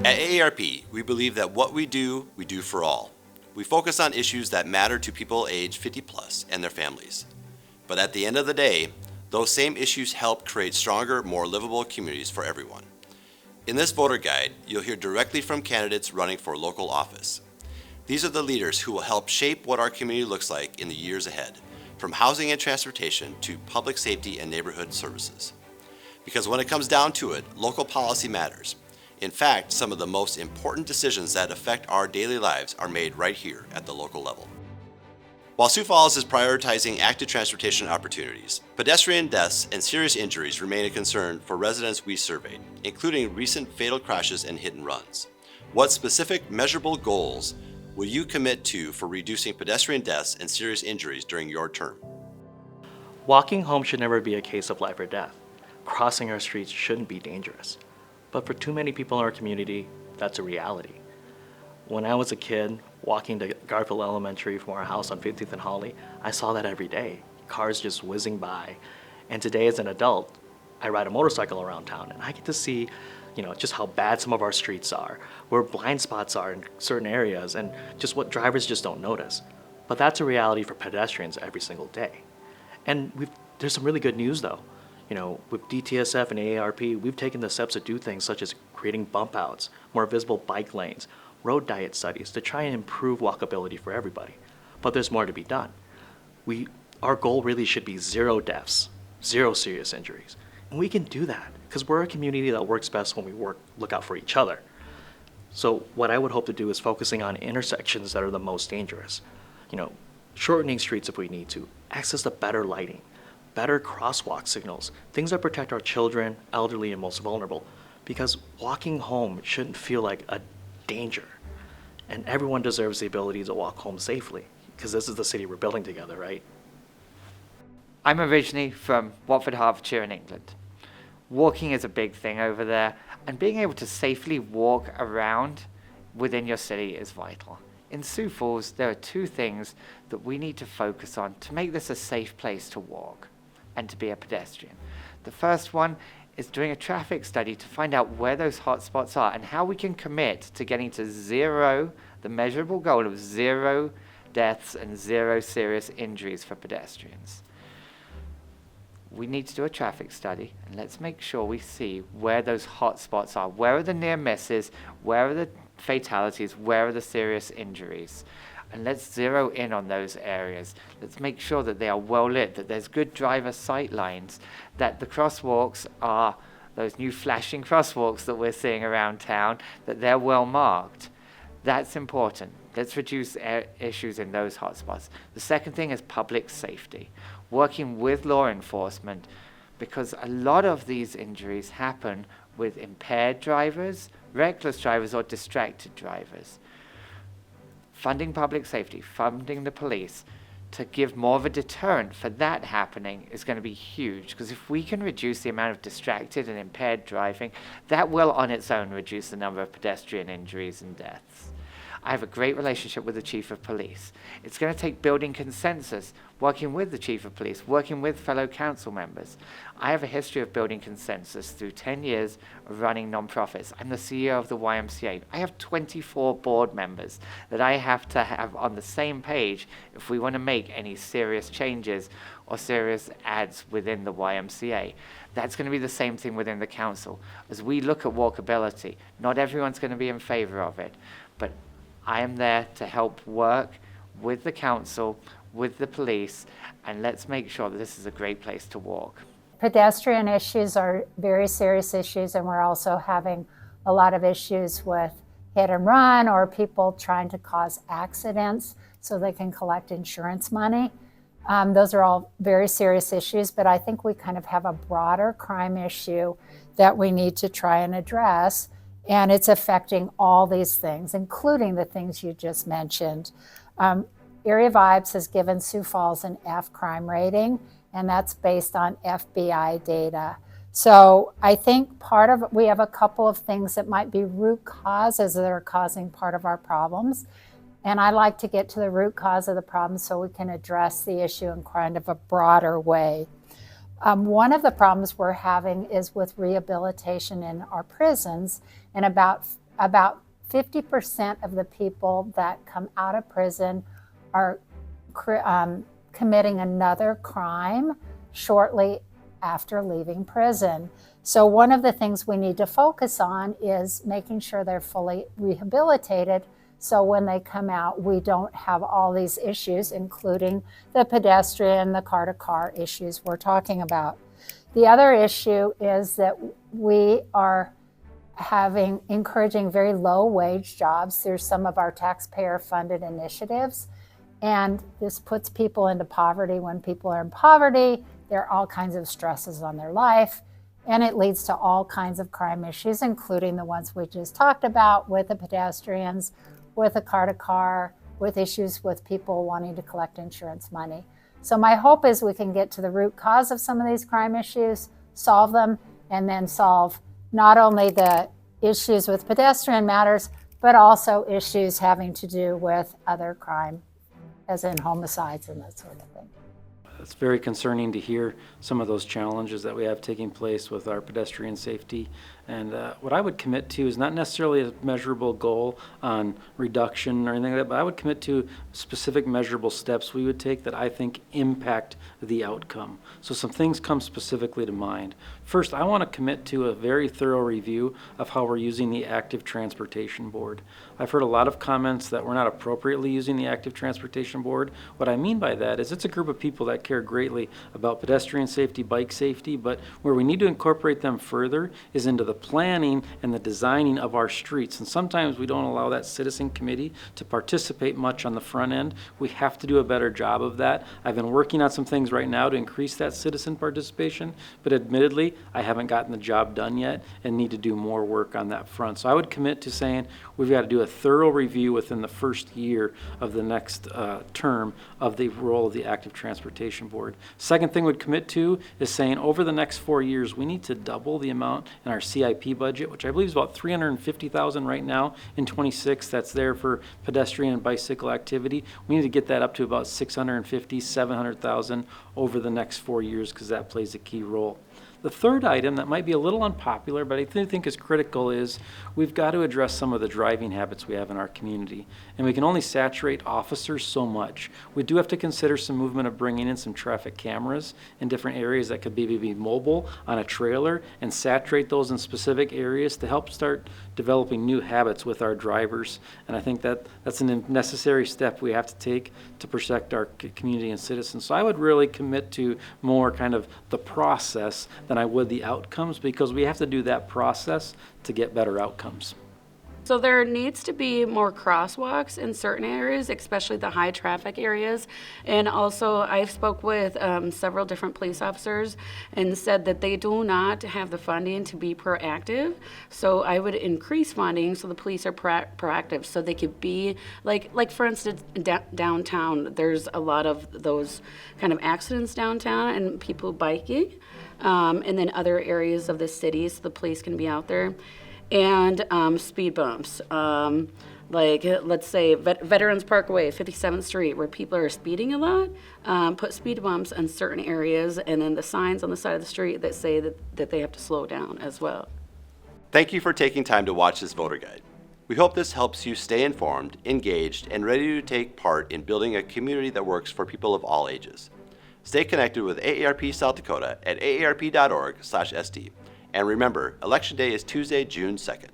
At AARP, we believe that what we do for all. We focus on issues that matter to people age 50 plus and their families. But at the end of the day, those same issues help create stronger, more livable communities for everyone. In this voter guide, you'll hear directly from candidates running for local office. These are the leaders who will help shape what our community looks like in the years ahead, from housing and transportation to public safety and neighborhood services. Because when it comes down to it, local policy matters. In fact, some of the most important decisions that affect our daily lives are made right here at the local level. While Sioux Falls is prioritizing active transportation opportunities, pedestrian deaths and serious injuries remain a concern for residents we surveyed, including recent fatal crashes and hit and runs. What specific measurable goals will you commit to for reducing pedestrian deaths and serious injuries during your term? Walking home should never be a case of life or death. Crossing our streets shouldn't be dangerous. But for too many people in our community, that's a reality. When I was a kid, walking to Garfield Elementary from our house on 50th and Holly, I saw that every day. Cars just whizzing by. And today as an adult, I ride a motorcycle around town and I get to see, just how bad some of our streets are, where blind spots are in certain areas, and just what drivers just don't notice. But that's a reality for pedestrians every single day. And there's some really good news though. With DTSF and AARP, we've taken the steps to do things such as creating bump outs, more visible bike lanes, road diet studies to try and improve walkability for everybody. But there's more to be done. Our goal really should be 0 deaths, 0 serious injuries. And we can do that because we're a community that works best when we look out for each other. So what I would hope to do is focusing on intersections that are the most dangerous. Shortening streets if we need to, access to better lighting, better crosswalk signals, things that protect our children, elderly, and most vulnerable, because walking home shouldn't feel like a danger. And everyone deserves the ability to walk home safely, because this is the city we're building together, right? I'm originally from Watford, Hertfordshire in England. Walking is a big thing over there, and being able to safely walk around within your city is vital. In Sioux Falls, there are 2 things that we need to focus on to make this a safe place to walk and to be a pedestrian. The first one is doing a traffic study to find out where those hot spots are and how we can commit to getting to 0, the measurable goal of 0 deaths and 0 serious injuries for pedestrians. We need to do a traffic study, and let's make sure we see where those hot spots are. Where are the near misses? Where are the fatalities? Where are the serious injuries? And let's zero in on those areas. Let's make sure that they are well lit, that there's good driver sight lines, that the crosswalks are those new flashing crosswalks that we're seeing around town, that they're well marked. That's important. Let's reduce issues in those hotspots. The second thing is public safety, working with law enforcement, because a lot of these injuries happen with impaired drivers, reckless drivers, or distracted drivers. Funding public safety, funding the police to give more of a deterrent for that happening is going to be huge, because if we can reduce the amount of distracted and impaired driving, that will on its own reduce the number of pedestrian injuries and deaths. I have a great relationship with the Chief of Police. It's going to take building consensus, working with the Chief of Police, working with fellow council members. I have a history of building consensus through 10 years of running nonprofits. I'm the CEO of the YMCA. I have 24 board members that I have to have on the same page if we want to make any serious changes or serious ads within the YMCA. That's going to be the same thing within the council. As we look at walkability, not everyone's going to be in favor of it, but I am there to help work with the council, with the police, and let's make sure that this is a great place to walk. Pedestrian issues are very serious issues, and we're also having a lot of issues with hit and run or people trying to cause accidents so they can collect insurance money. Those are all very serious issues, but I think we kind of have a broader crime issue that we need to try and address. And it's affecting all these things, including the things you just mentioned. Area Vibes has given Sioux Falls an F crime rating, and that's based on FBI data. So I think we have a couple of things that might be root causes that are causing part of our problems. And I like to get to the root cause of the problem so we can address the issue in kind of a broader way. One of the problems we're having is with rehabilitation in our prisons, and about 50% of the people that come out of prison are committing another crime shortly after leaving prison. So one of the things we need to focus on is making sure they're fully rehabilitated, so when they come out, we don't have all these issues, including the pedestrian, the car-to-car issues we're talking about. The other issue is that we are encouraging very low-wage jobs through some of our taxpayer-funded initiatives, and this puts people into poverty. When people are in poverty, there are all kinds of stresses on their life, and it leads to all kinds of crime issues, including the ones we just talked about with the pedestrians, with a car-to-car, with issues with people wanting to collect insurance money. So my hope is we can get to the root cause of some of these crime issues, solve them, and then solve not only the issues with pedestrian matters, but also issues having to do with other crime, as in homicides and that sort of thing. It's very concerning to hear some of those challenges that we have taking place with our pedestrian safety. And what I would commit to is not necessarily a measurable goal on reduction or anything like that, but I would commit to specific measurable steps we would take that I think impact the outcome. So some things come specifically to mind. First, I want to commit to a very thorough review of how we're using the Active Transportation Board. I've heard a lot of comments that we're not appropriately using the Active Transportation Board. What I mean by that is it's a group of people that care greatly about pedestrian safety, bike safety, but where we need to incorporate them further is into the planning and the designing of our streets. And sometimes we don't allow that citizen committee to participate much on the front end. We have to do a better job of that. I've been working on some things right now to increase that citizen participation, but admittedly, I haven't gotten the job done yet and need to do more work on that front. So I would commit to saying we've got to do a thorough review within the first year of the next term of the role of the Active Transportation Board. Second thing we'd commit to is saying over the next 4 years, we need to double the amount in our CIP budget, which I believe is about $350,000 right now in 26. That's there for pedestrian and bicycle activity. We need to get that up to about $650,000, $700,000 over the next 4 years, because that plays a key role. The third item that might be a little unpopular, but I think is critical, is we've got to address some of the driving habits we have in our community. And we can only saturate officers so much. We do have to consider some movement of bringing in some traffic cameras in different areas that could be mobile on a trailer and saturate those in specific areas to help start developing new habits with our drivers. And I think that's a necessary step we have to take to protect our community and citizens. So I would really commit to more kind of the process than I would the outcomes, because we have to do that process to get better outcomes. So there needs to be more crosswalks in certain areas, especially the high traffic areas. And also I've spoke with several different police officers and said that they do not have the funding to be proactive. So I would increase funding so the police are proactive, so they could be like for instance, downtown, there's a lot of those kind of accidents downtown and people biking. And then other areas of the city, so the police can be out there. And speed bumps, like let's say Veterans Parkway, 57th Street, where people are speeding a lot, put speed bumps in certain areas, and then the signs on the side of the street that say that they have to slow down as well. Thank you for taking time to watch this voter guide. We hope this helps you stay informed, engaged, and ready to take part in building a community that works for people of all ages. Stay connected with AARP South Dakota at aarp.org/st. And remember, Election Day is Tuesday, June 2nd.